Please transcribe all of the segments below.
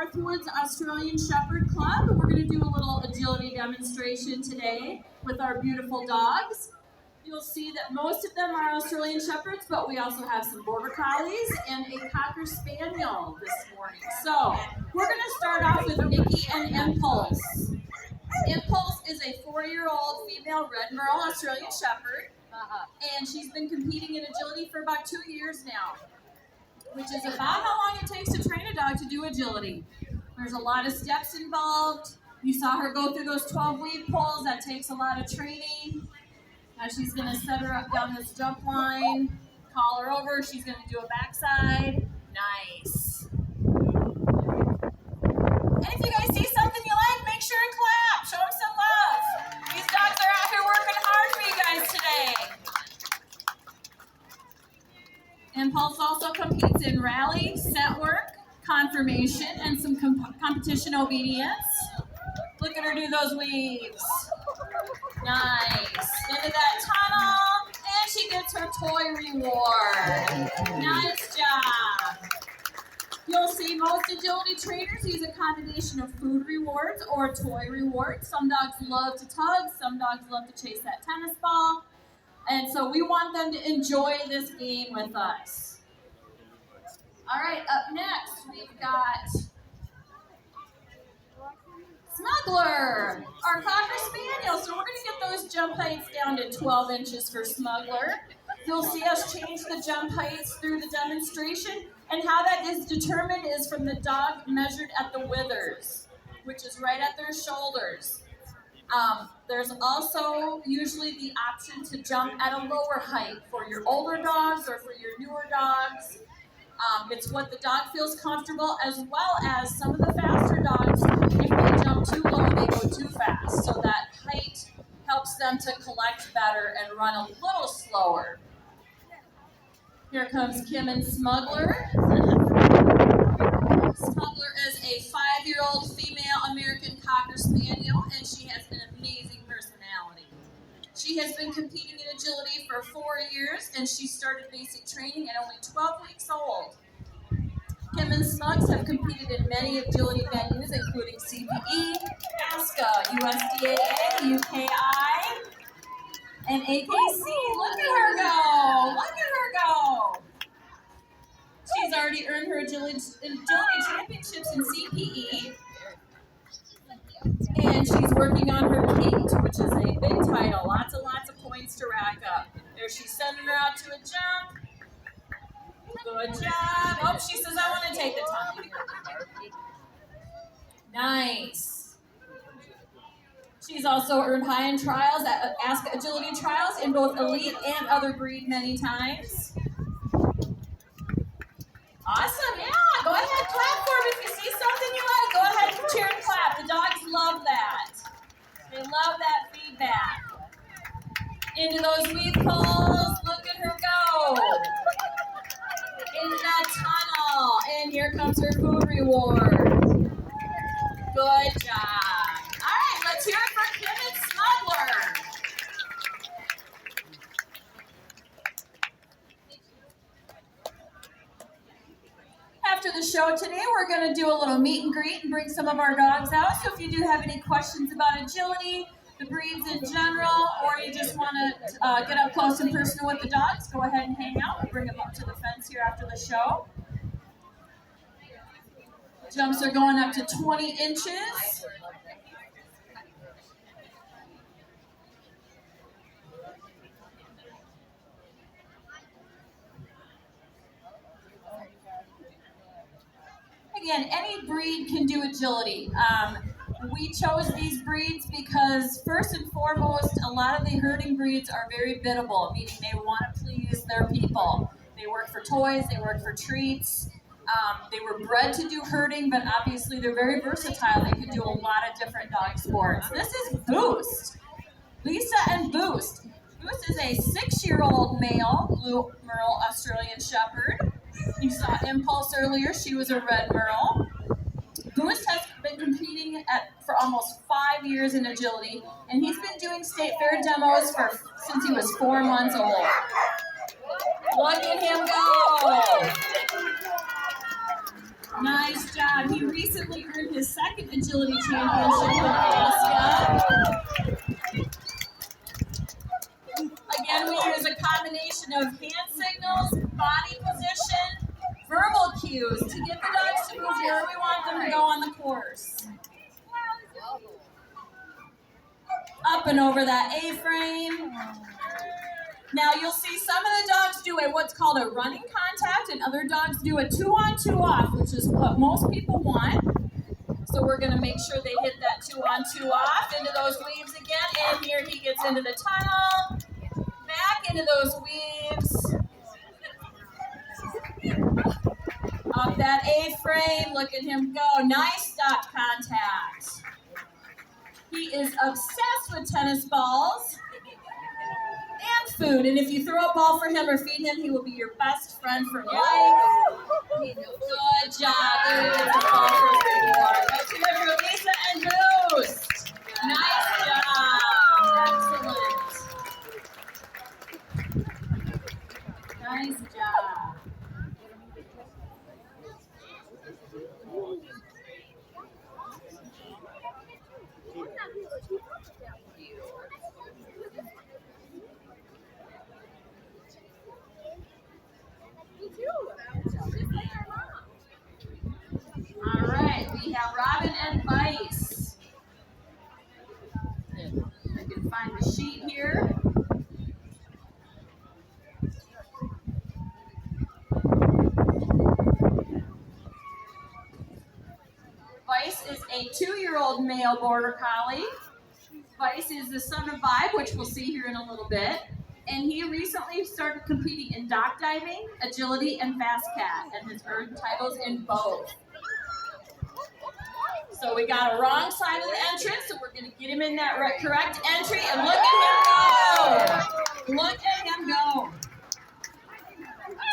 Northwoods Australian Shepherd Club. We're going to do a little agility demonstration today with our beautiful dogs. You'll see that most of them are Australian Shepherds, but we also have some Border Collies and a Cocker Spaniel this morning. So we're going to start off with Nikki and Impulse. Impulse is a 4-year-old female red merle Australian Shepherd, and she's been competing in agility for about 2 years now, which is about how long it takes to train a dog to do agility. There's a lot of steps involved. You saw her go through those 12 weed pulls. That takes a lot of training. Now she's going to set her up down this jump line, call her over. She's going to do a backside. Nice. And if you guys see something you like, make sure and clap. Show them some love. These dogs are out here working hard for you guys today. Impulse also competes in rally, scent work, conformation, and some competition obedience. Look at her do those weaves. Nice. Into that tunnel, and she gets her toy reward. Nice job. You'll see most agility trainers use a combination of food rewards or toy rewards. Some dogs love to tug, some dogs love to chase that tennis ball. And so we want them to enjoy this game with us. All right, up next, we've got Smuggler, our Cocker Spaniel. So we're going to get those jump heights down to 12 inches for Smuggler. You'll see us change the jump heights through the demonstration. And how that is determined is from the dog measured at the withers, which is right at their shoulders. There's also usually the option to jump at a lower height for your older dogs or for your newer dogs. It's what the dog feels comfortable, as well as some of the faster dogs, if they jump too low, they go too fast. So that height helps them to collect better and run a little slower. Here comes Kim and Smuggler. Smuggler is a 5-year-old female American Cocker Spaniel, and she has an amazing personality. She has been competing in agility for 4 years, and she started basic training at only 12 weeks old. Kim and Smugs have competed in many agility venues, including CPE, ASCA, USDAA, UKI, and AKC. Look at her go! Look at her go! She's already earned her agility championships in CPE. And she's working on her Kate, which is a big title. Lots of points to rack up. There she's sending her out to a jump. Good job. Oh, she says, I want to take the time. Nice. She's also earned high-end trials at Ask Agility Trials in both elite and other breed many times. Awesome, yeah. Go ahead, clap for them. If you see something you like, go ahead and cheer and clap. The dogs love that. They love that feedback. Into those weave pulls. Look at her go. Into that tunnel. And here comes her food reward. Good job. All right, let's hear it for Kim and Smuggler. After the show today, we're going to do a little meet and greet and bring some of our dogs out. So if you do have any questions about agility, the breeds in general, or you just want to get up close and personal with the dogs, go ahead and hang out. We'll bring them up to the fence here after the show. Jumps are going up to 20 inches. Again, any breed can do agility. We chose these breeds because, first and foremost, a lot of the herding breeds are very biddable, meaning they want to please their people. They work for toys, they work for treats. They were bred to do herding, but obviously they're very versatile. They can do a lot of different dog sports. This is Boost. Lisa and Boost. Boost is a 6-year-old male blue merle Australian Shepherd. You saw Impulse earlier. She was a red merle. Boost has been competing for almost 5 years in agility, and he's been doing state fair demos since he was 4 months old. Look at him go! Nice job. He recently earned his second agility championship in Alaska. Again, we use a combination of hand signals, body position, verbal cues to get the dogs to move where we want them to go on the course. Up and over that A-frame. Now you'll see some of the dogs do what's called a running contact, and other dogs do a 2-on, 2-off, which is what most people want. So we're going to make sure they hit that 2-on, 2-off into those weaves again. And here he gets into the tunnel, back into those weaves. Up that A-frame, look at him go. Nice stop contact. He is obsessed with tennis balls and food. And if you throw a ball for him or feed him, he will be your best friend for life. Good job. There's a ball for a baby water. Let's hear it for Lisa and Boost. Nice job. Excellent. Nice job. All right, we have Robin and Vice. I can find the sheet here. Vice is a 2-year-old male border collie. Vice is the son of Vibe, which we'll see here in a little bit. And he recently started competing in dock diving, agility, and fast cat, and has earned titles in both. So we got a wrong side of the entrance, so we're going to get him in that correct entry, and look at him go! Look at him go!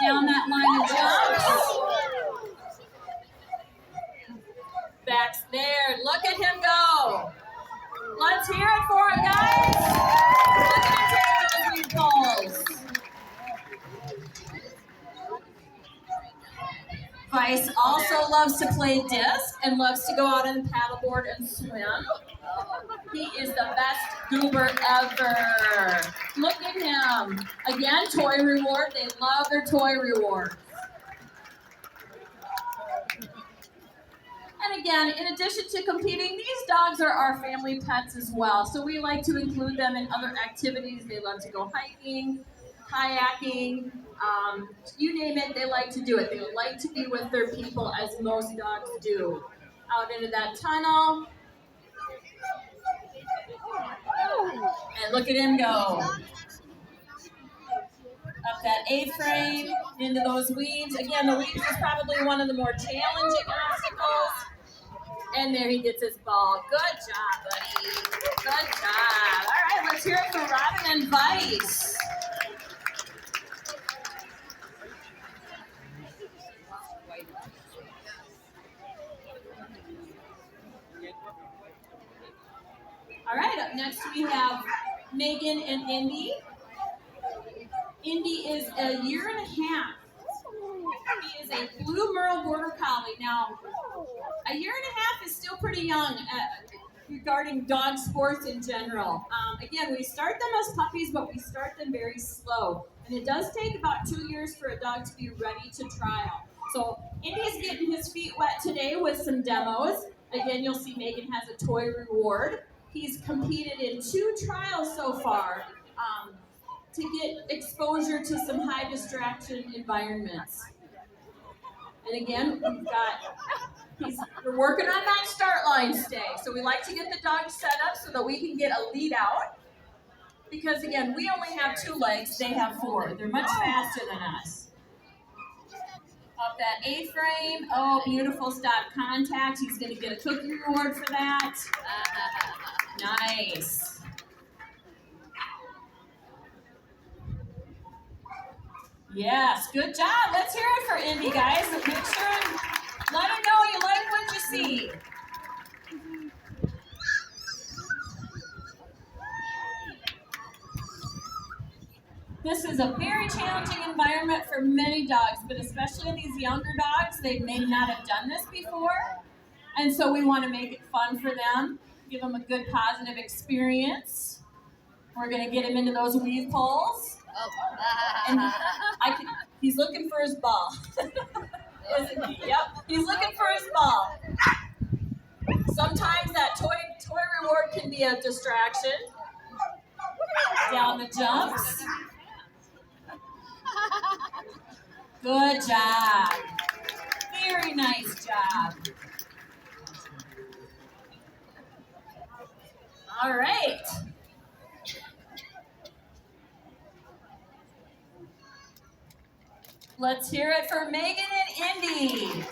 Down that line of jumps. Back there, look at him go! Let's hear it for him, guys! Look at him take those balls. Vice also loves to play disc and loves to go out on the paddleboard and swim. He is the best goober ever. Look at him. Again, toy reward. They love their toy reward. And again, in addition to competing, these dogs are our family pets as well. So we like to include them in other activities. They love to go hiking, kayaking, you name it, they like to do it. They like to be with their people, as most dogs do. Out into that tunnel. And look at him go. Up that A-frame, into those weaves. Again, the weaves is probably one of the more challenging obstacles. And there he gets his ball. Good job, buddy. Good job. All right, let's hear it for Robin and Vice. All right, up next we have Megan and Indy. Indy is a 1.5 years. He is a blue Merle Border Collie. Now, a 1.5 years is still pretty young regarding dog sports in general. Again, we start them as puppies, but we start them very slow. And it does take about 2 years for a dog to be ready to trial. So Indy's getting his feet wet today with some demos. Again, you'll see Megan has a toy reward. He's competed in 2 trials so far to get exposure to some high distraction environments. And again, we're working on that start line stay. So we like to get the dog set up so that we can get a lead out. Because again, we only have 2 legs, they have 4. They're much faster than us. Up that A-frame, oh, beautiful stop contact. He's gonna get a cookie reward for that. Nice. Yes, good job. Let's hear it for Indy, guys. Make sure, let him know you like what you see. This is a very challenging environment for many dogs, but especially these younger dogs, they may not have done this before. And so we want to make it fun for them, give them a good positive experience. We're going to get him into those weave poles. And he's looking for his ball. Isn't he? Yep, he's looking for his ball. Sometimes that toy reward can be a distraction. Down the jumps. Good job. Very nice job. All right. Let's hear it for Megan and Indy.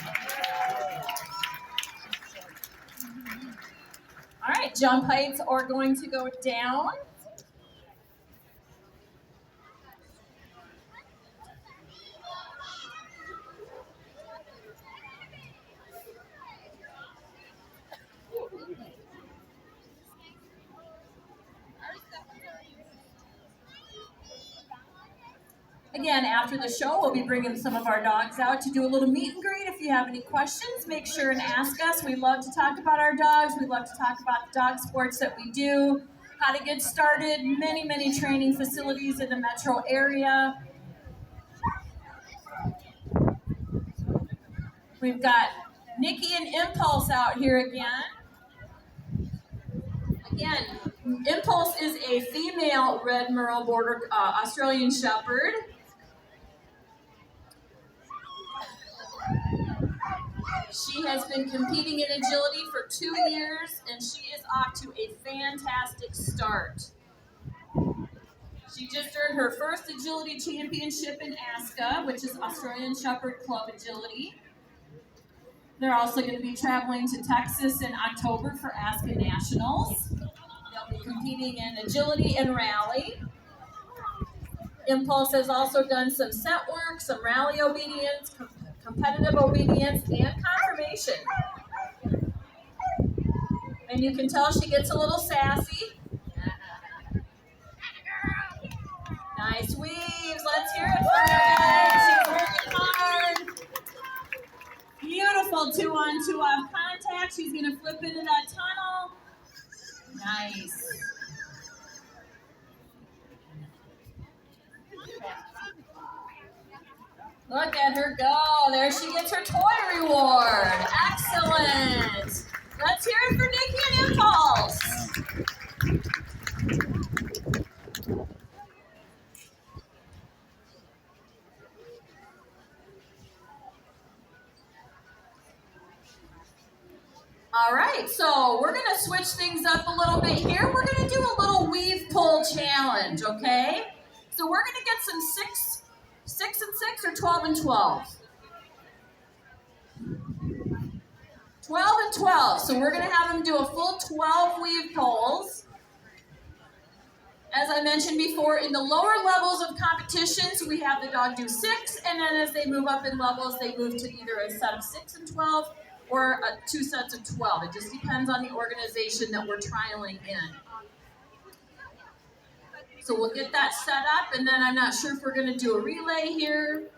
All right, jump heights are going to go down. Again, after the show, we'll be bringing some of our dogs out to do a little meet and greet. If you have any questions, make sure and ask us. We love to talk about our dogs. We love to talk about the dog sports that we do, how to get started, many, many training facilities in the metro area. We've got Nikki and Impulse out here again. Again, Impulse is a female red merle border Australian Shepherd. She has been competing in agility for 2 years, and she is off to a fantastic start. She just earned her first agility championship in ASCA, which is Australian Shepherd Club Agility. They're also going to be traveling to Texas in October for ASCA Nationals. They'll be competing in agility and rally. Impulse has also done some set work, some rally obedience, competitive obedience, and confirmation. And you can tell she gets a little sassy. Nice weaves. Let's hear it for her, guys. She's working hard. Beautiful 2-on, 2-off contact. She's going to flip into that tunnel. Nice. Look at her go. There she gets her toy reward. Excellent. Let's hear it for Nikki and Impulse. All right, so we're going to switch things up a little bit here. We're going to do a little weave pull challenge, okay? So we're going to get some 6 and 6 or 12 and 12? 12 and 12. So we're going to have them do a full 12 weave pulls. As I mentioned before, in the lower levels of competitions, we have the dog do 6, and then as they move up in levels, they move to either a set of 6 and 12 or 2 sets of 12. It just depends on the organization that we're trialing in. So we'll get that set up, and then I'm not sure if we're going to do a relay here.